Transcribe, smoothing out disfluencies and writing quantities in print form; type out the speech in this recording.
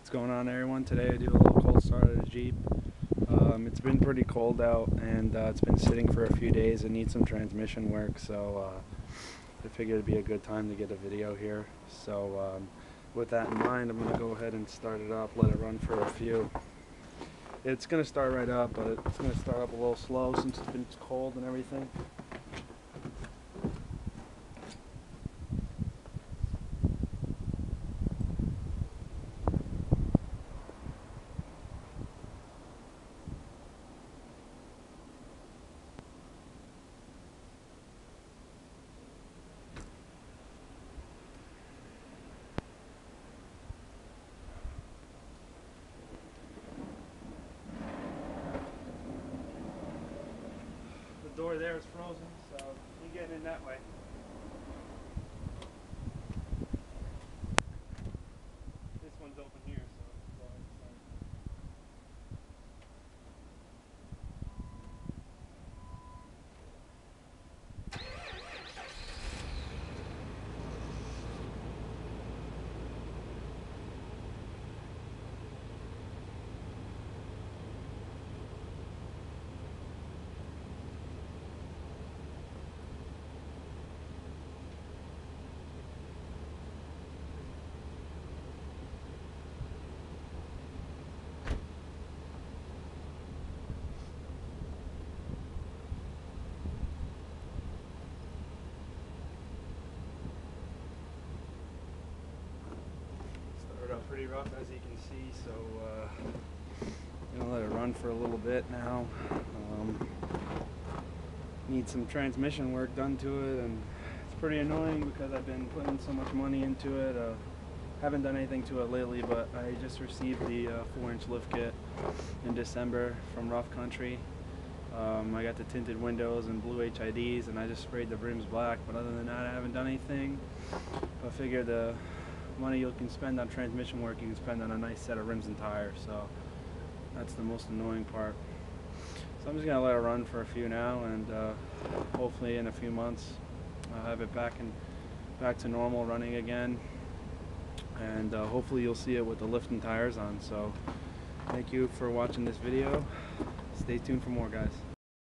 What's going on, everyone? Today I do a little cold start of the Jeep. It's been pretty cold out, and it's been sitting for a few days. It needs some transmission work, so I figured it'd be a good time to get a video here. So with that in mind, I'm going to go ahead and start it up, let it run for a few. It's going to start right up, but it's going to start up a little slow since it's been cold and everything. The door there is frozen, so you're getting in that way. This one's open here, so go ahead and start. Up pretty rough, as you can see, so I'm gonna let it run for a little bit now. Need some transmission work done to it, and it's pretty annoying because I've been putting so much money into it. Haven't done anything to it lately, but I just received the 4-inch lift kit in December from Rough Country. I got the tinted windows and blue HIDs, and I just sprayed the rims black, but other than that I haven't done anything. I figured the money you can spend on transmission work you can spend on a nice set of rims and tires, so that's the most annoying part. So I'm just gonna let it run for a few now, and hopefully in a few months I'll have it back to normal, running again, and hopefully you'll see it with the lift and tires on. So thank you for watching this video. Stay tuned for more, guys.